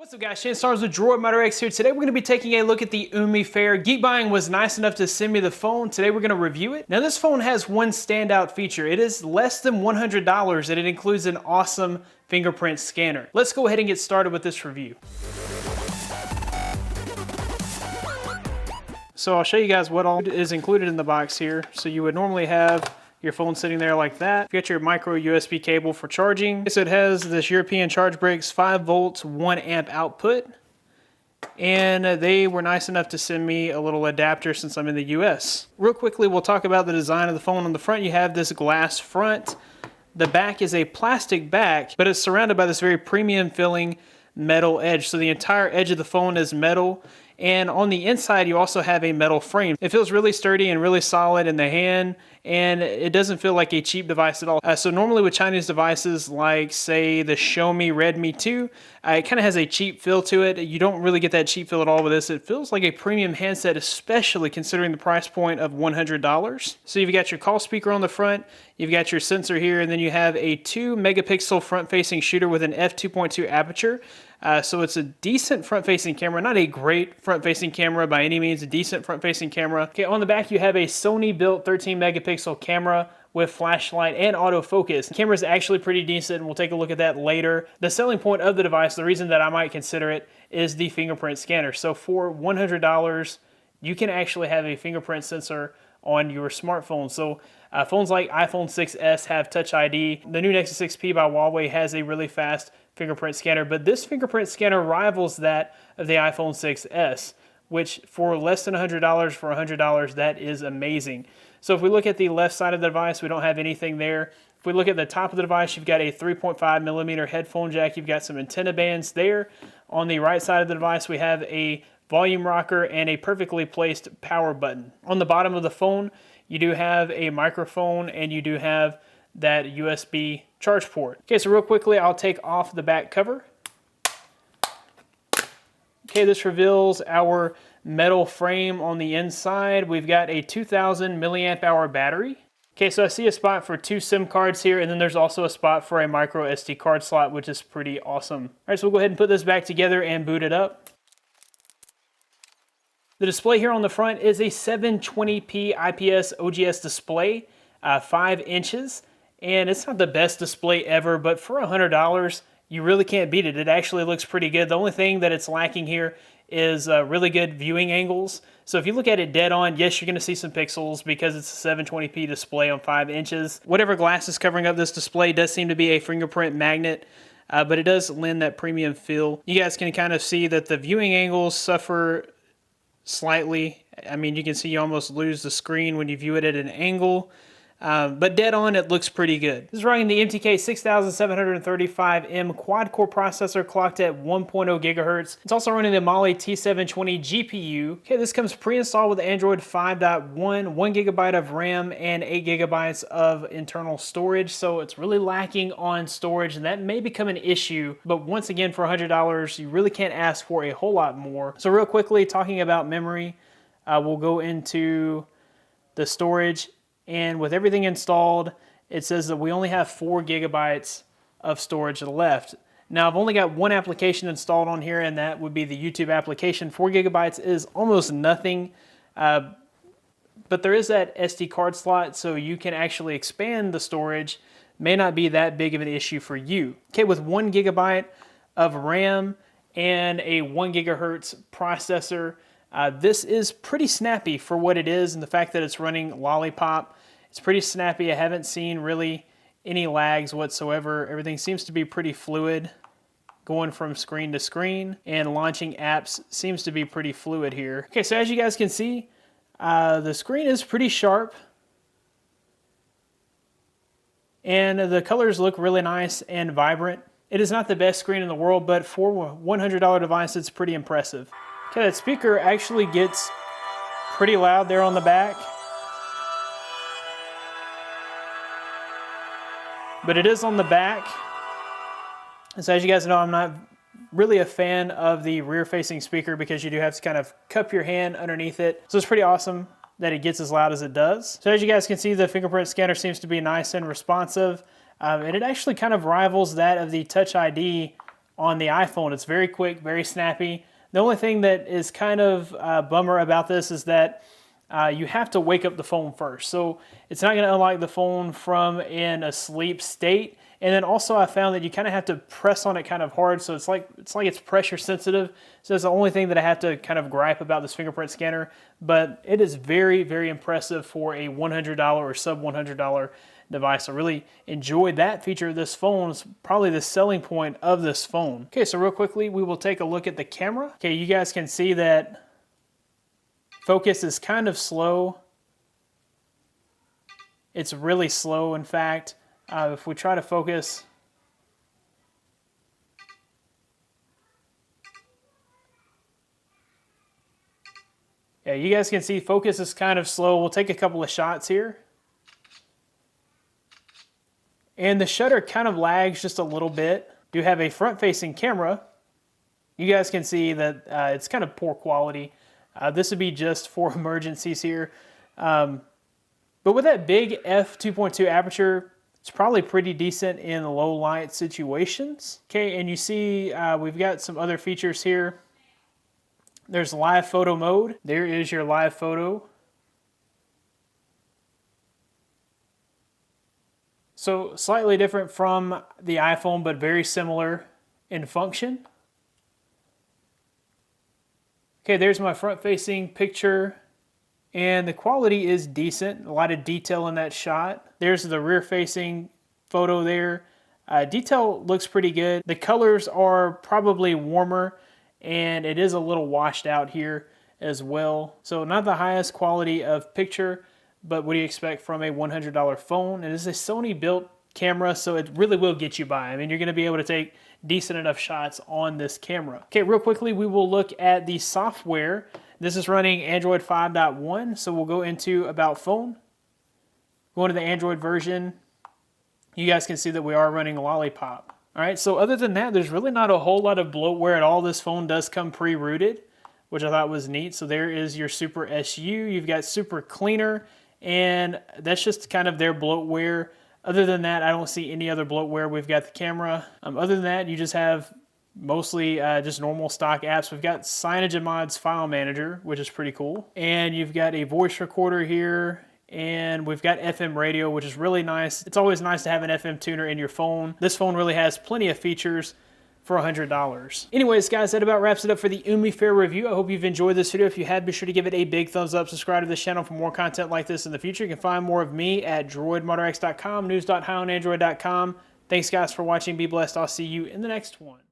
What's up guys, Starnes with Droid Modder X here. Today we're going to be taking a look at the UMI Fair. Geek Buying was nice enough to send me the phone. Today we're going to review it. Now this phone has one standout feature. It is less than $100 and it includes an awesome fingerprint scanner. Let's go ahead and get started with this review. So I'll show you guys what all is included in the box here. So you would normally have your phone sitting there like that. You got your micro USB cable for charging. So it has this European charge breaks, 5 volts, 1 amp output. And they were nice enough to send me a little adapter since I'm in the US. Real quickly, we'll talk about the design of the phone. On the front, you have this glass front. The back is a plastic back, but it's surrounded by this very premium feeling metal edge. So the entire edge of the phone is metal. And on the inside, you also have a metal frame. It feels really sturdy and really solid in the hand, and it doesn't feel like a cheap device at all. So normally with Chinese devices like, say, the Xiaomi Redmi 2, it kind of has a cheap feel to it. You don't really get that cheap feel at all with this. It feels like a premium handset, especially considering the price point of $100. So you've got your call speaker on the front, you've got your sensor here, and then you have a 2 megapixel front-facing shooter with an f2.2 aperture. So it's a decent front-facing camera, not a great front-facing camera by any means, a decent front-facing camera. Okay, on the back you have a Sony-built 13 megapixel camera with flashlight and autofocus. The camera is actually pretty decent, and we'll take a look at that later. The selling point of the device, the reason that I might consider it, is the fingerprint scanner. So for $100, you can actually have a fingerprint sensor on your smartphone. So phones like iPhone 6s have Touch ID. The new Nexus 6P by Huawei has a really fast fingerprint scanner, but this fingerprint scanner rivals that of the iPhone 6s, which for less than $100, for $100, that is amazing. So if we look at the left side of the device, we don't have anything there. If we look at the top of the device, you've got a 3.5 millimeter headphone jack. You've got some antenna bands there. On the right side of the device, we have a volume rocker and a perfectly placed power button. On the bottom of the phone, you do have a microphone and you do have that USB charge port. Okay, so real quickly, I'll take off the back cover. Okay, this reveals our metal frame on the inside. We've got a 2000 milliamp hour battery. Okay, so I see a spot for 2 SIM cards here, and then there's also a spot for a micro SD card slot, which is pretty awesome. All right, so we'll go ahead and put this back together and boot it up. The display here on the front is a 720p IPS OGS display, 5 inches. And it's not the best display ever, but for $100, you really can't beat it. It actually looks pretty good. The only thing that it's lacking here is really good viewing angles. So if you look at it dead on, yes, you're going to see some pixels because it's a 720p display on 5 inches. Whatever glass is covering up this display does seem to be a fingerprint magnet, but it does lend that premium feel. You guys can kind of see that the viewing angles suffer slightly. I mean, you can see you almost lose the screen when you view it at an angle. But dead on, it looks pretty good. This is running the MTK 6735M quad-core processor clocked at 1.0 gigahertz. It's also running the Mali T720 GPU. Okay, this comes pre-installed with Android 5.1, 1 gigabyte of RAM, and 8 gigabytes of internal storage. So it's really lacking on storage, and that may become an issue. But once again, for $100, you really can't ask for a whole lot more. So real quickly, talking about memory, we'll go into the storage. And with everything installed, it says that we only have 4 gigabytes of storage left. Now, I've only got one application installed on here, and that would be the YouTube application. 4 gigabytes is almost nothing, but there is that SD card slot, so you can actually expand the storage. May not be that big of an issue for you. Okay, with 1 gigabyte of RAM and a 1 gigahertz processor, this is pretty snappy for what it is, and the fact that it's running Lollipop. It's pretty snappy. I haven't seen really any lags whatsoever. Everything seems to be pretty fluid going from screen to screen, and launching apps seems to be pretty fluid here. Okay, so as you guys can see, the screen is pretty sharp, and the colors look really nice and vibrant. It is not the best screen in the world, but for a $100 device, it's pretty impressive. Okay, that speaker actually gets pretty loud there on the back. But it is on the back. And so as you guys know, I'm not really a fan of the rear-facing speaker because you do have to kind of cup your hand underneath it. So it's pretty awesome that it gets as loud as it does. So as you guys can see, the fingerprint scanner seems to be nice and responsive. And it actually kind of rivals that of the Touch ID on the iPhone. It's very quick, very snappy. The only thing that is kind of a bummer about this is that you have to wake up the phone first. So it's not going to unlock the phone from in a sleep state. And then also I found that you kind of have to press on it kind of hard. So it's like it's pressure sensitive. So that's the only thing that I have to kind of gripe about this fingerprint scanner. But it is very, very impressive for a $100 or sub $100 device. I really enjoyed that feature of this phone. It's probably the selling point of this phone. Okay, so real quickly, we will take a look at the camera. Okay, you guys can see that focus is kind of slow. It's really slow, in fact. If we try to focus, yeah, you guys can see focus is kind of slow. We'll take a couple of shots here. And the shutter kind of lags just a little bit. Do have a front-facing camera. You guys can see that it's kind of poor quality. This would be just for emergencies here. But with that big f2.2 aperture, it's probably pretty decent in low light situations. Okay, and you see we've got some other features here. There's live photo mode. There is your live photo. So slightly different from the iPhone, but very similar in function. Okay, there's my front-facing picture, and the quality is decent. A lot of detail in that shot. There's the rear-facing photo there. Detail looks pretty good. The colors are probably warmer, and it is a little washed out here as well. So not the highest quality of picture, but what do you expect from a $100 phone? It is a Sony built camera, so it really will get you by. I mean, you're going to be able to take decent enough shots on this camera. Okay, real quickly, we will look at the software. This is running Android 5.1, so we'll go into About Phone. Go into the Android version. You guys can see that we are running Lollipop. All right, so other than that, there's really not a whole lot of bloatware at all. This phone does come pre-rooted, which I thought was neat. So there is your Super SU. You've got Super Cleaner, and that's just kind of their bloatware. Other than that, I don't see any other bloatware. We've got the camera. Other than that, you just have mostly just normal stock apps. We've got Signage and Mods File Manager, which is pretty cool. And you've got a voice recorder here. And we've got FM radio, which is really nice. It's always nice to have an FM tuner in your phone. This phone really has plenty of features for $100. Anyways, guys, that about wraps it up for the UMI Fair review. I hope you've enjoyed this video. If you have, be sure to give it a big thumbs up. Subscribe to this channel for more content like this in the future. You can find more of me at droidmoderx.com, news.highandroid.com. Thanks, guys, for watching. Be blessed. I'll see you in the next one.